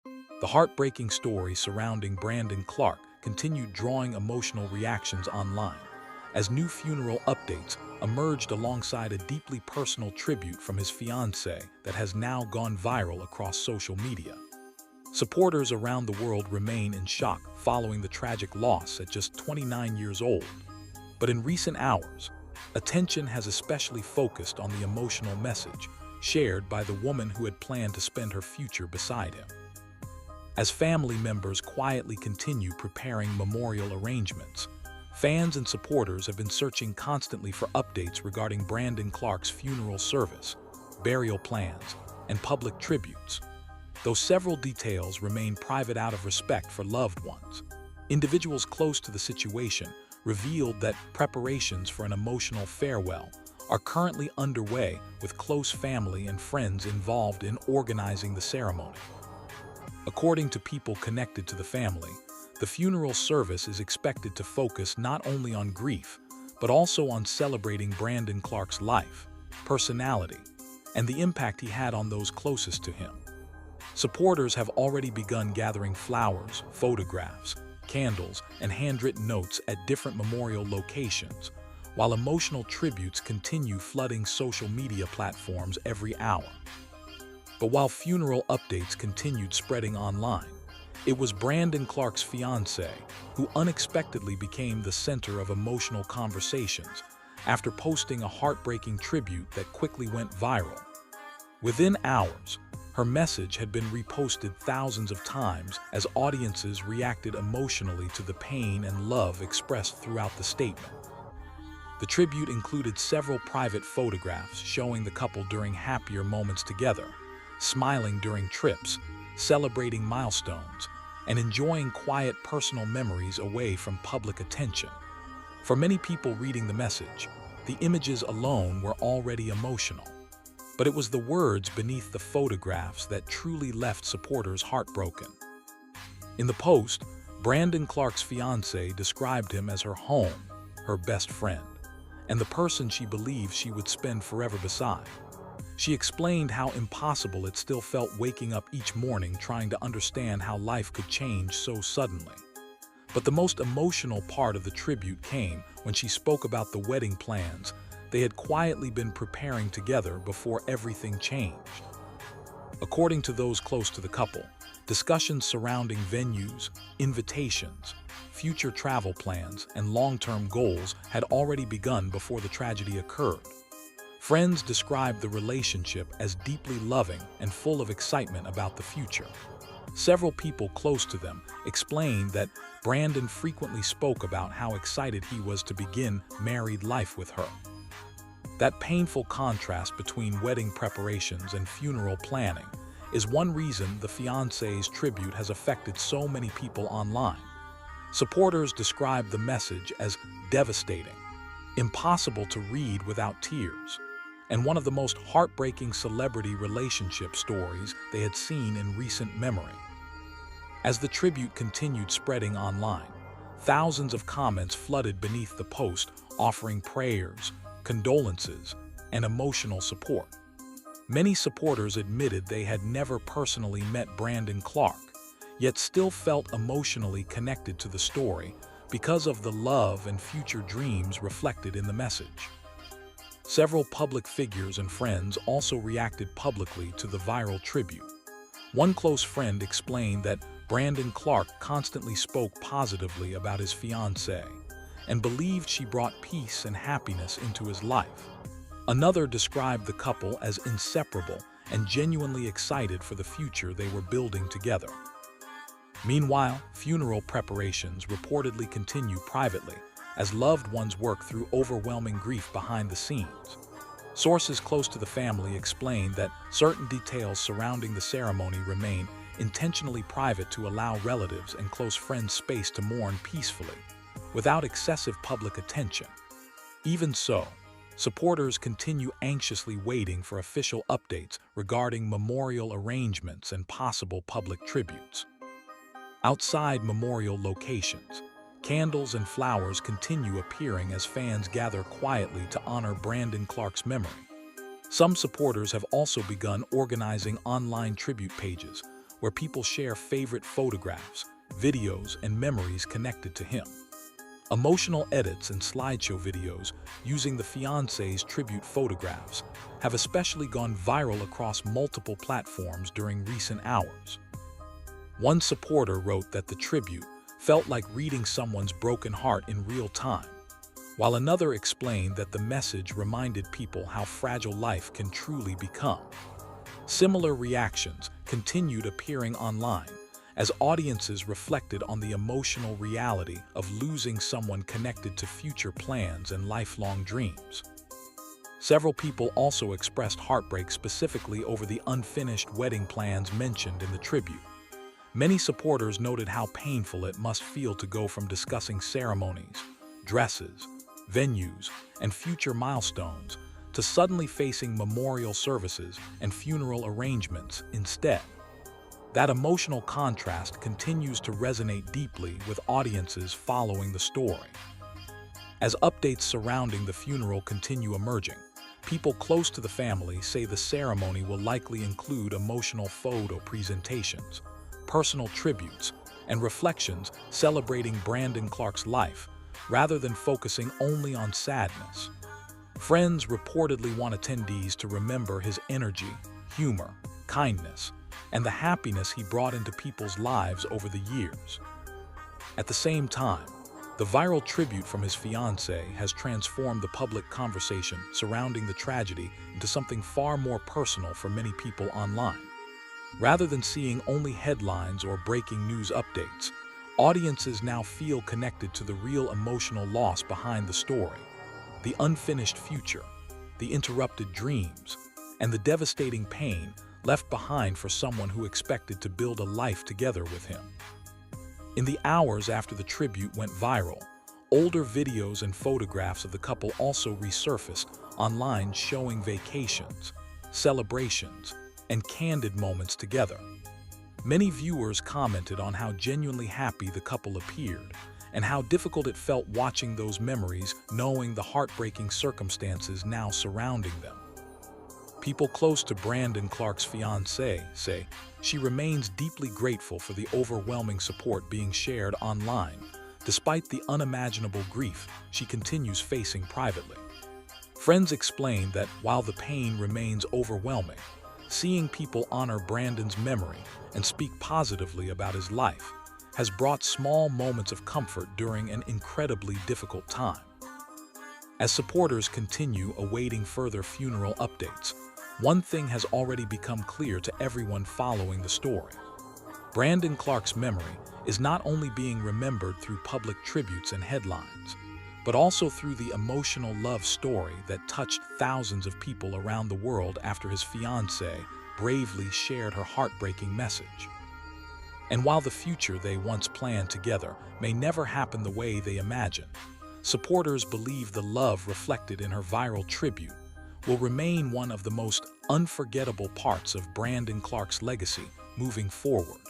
The heartbreaking story surrounding Brandon Clarke continued drawing emotional reactions online, as new funeral updates emerged alongside a deeply personal tribute from his fiancée that has now gone viral across social media. Supporters around the world remain in shock following the tragic loss at just 29 years old. But in recent hours, attention has especially focused on the emotional message shared by the woman who had planned to spend her future beside him. As family members quietly continue preparing memorial arrangements, fans and supporters have been searching constantly for updates regarding Brandon Clarke's funeral service, burial plans, and public tributes. Though several details remain private out of respect for loved ones, individuals close to the situation revealed that preparations for an emotional farewell are currently underway, with close family and friends involved in organizing the ceremony. According to people connected to the family, the funeral service is expected to focus not only on grief, but also on celebrating Brandon Clarke's life, personality, and the impact he had on those closest to him. Supporters have already begun gathering flowers, photographs, candles, and handwritten notes at different memorial locations, while emotional tributes continue flooding social media platforms every hour. But while funeral updates continued spreading online, it was Brandon Clarke's fiancée who unexpectedly became the center of emotional conversations after posting a heartbreaking tribute that quickly went viral. Within hours, her message had been reposted thousands of times as audiences reacted emotionally to the pain and love expressed throughout the statement. The tribute included several private photographs showing the couple during happier moments together, smiling during trips, celebrating milestones, and enjoying quiet personal memories away from public attention. For many people reading the message, the images alone were already emotional. But it was the words beneath the photographs that truly left supporters heartbroken. In the post, Brandon Clarke's fiancée described him as her home, her best friend, and the person she believed she would spend forever beside. She explained how impossible it still felt waking up each morning trying to understand how life could change so suddenly. But the most emotional part of the tribute came when she spoke about the wedding plans they had quietly been preparing together before everything changed. According to those close to the couple, discussions surrounding venues, invitations, future travel plans, and long-term goals had already begun before the tragedy occurred. Friends described the relationship as deeply loving and full of excitement about the future. Several people close to them explained that Brandon frequently spoke about how excited he was to begin married life with her. That painful contrast between wedding preparations and funeral planning is one reason the fiancé's tribute has affected so many people online. Supporters described the message as devastating, impossible to read without tears, and one of the most heartbreaking celebrity relationship stories they had seen in recent memory. As the tribute continued spreading online, thousands of comments flooded beneath the post offering prayers, condolences, and emotional support. Many supporters admitted they had never personally met Brandon Clarke, yet still felt emotionally connected to the story because of the love and future dreams reflected in the message. Several public figures and friends also reacted publicly to the viral tribute. One close friend explained that Brandon Clarke constantly spoke positively about his fiancée and believed she brought peace and happiness into his life. Another described the couple as inseparable and genuinely excited for the future they were building together. Meanwhile, funeral preparations reportedly continue privately as loved ones work through overwhelming grief behind the scenes. Sources close to the family explained that certain details surrounding the ceremony remain intentionally private to allow relatives and close friends space to mourn peacefully, without excessive public attention. Even so, supporters continue anxiously waiting for official updates regarding memorial arrangements and possible public tributes. Outside memorial locations, candles and flowers continue appearing as fans gather quietly to honor Brandon Clarke's memory. Some supporters have also begun organizing online tribute pages, where people share favorite photographs, videos, and memories connected to him. Emotional edits and slideshow videos using the fiancé's tribute photographs have especially gone viral across multiple platforms during recent hours. One supporter wrote that the tribute felt like reading someone's broken heart in real time, while another explained that the message reminded people how fragile life can truly become. Similar reactions continued appearing online as audiences reflected on the emotional reality of losing someone connected to future plans and lifelong dreams. Several people also expressed heartbreak specifically over the unfinished wedding plans mentioned in the tribute. Many supporters noted how painful it must feel to go from discussing ceremonies, dresses, venues, and future milestones to suddenly facing memorial services and funeral arrangements instead. That emotional contrast continues to resonate deeply with audiences following the story. As updates surrounding the funeral continue emerging, people close to the family say the ceremony will likely include emotional photo presentations, personal tributes, and reflections celebrating Brandon Clarke's life, rather than focusing only on sadness. Friends reportedly want attendees to remember his energy, humor, kindness, and the happiness he brought into people's lives over the years. At the same time, the viral tribute from his fiancée has transformed the public conversation surrounding the tragedy into something far more personal for many people online. Rather than seeing only headlines or breaking news updates, audiences now feel connected to the real emotional loss behind the story, the unfinished future, the interrupted dreams, and the devastating pain left behind for someone who expected to build a life together with him. In the hours after the tribute went viral, older videos and photographs of the couple also resurfaced online showing vacations, celebrations, and candid moments together. Many viewers commented on how genuinely happy the couple appeared and how difficult it felt watching those memories, knowing the heartbreaking circumstances now surrounding them. People close to Brandon Clarke's fiancée say she remains deeply grateful for the overwhelming support being shared online, despite the unimaginable grief she continues facing privately. Friends explained that while the pain remains overwhelming, seeing people honor Brandon's memory and speak positively about his life has brought small moments of comfort during an incredibly difficult time. As supporters continue awaiting further funeral updates, one thing has already become clear to everyone following the story. Brandon Clarke's memory is not only being remembered through public tributes and headlines, but also through the emotional love story that touched thousands of people around the world after his fiancée bravely shared her heartbreaking message. And while the future they once planned together may never happen the way they imagined, supporters believe the love reflected in her viral tribute will remain one of the most unforgettable parts of Brandon Clarke's legacy moving forward.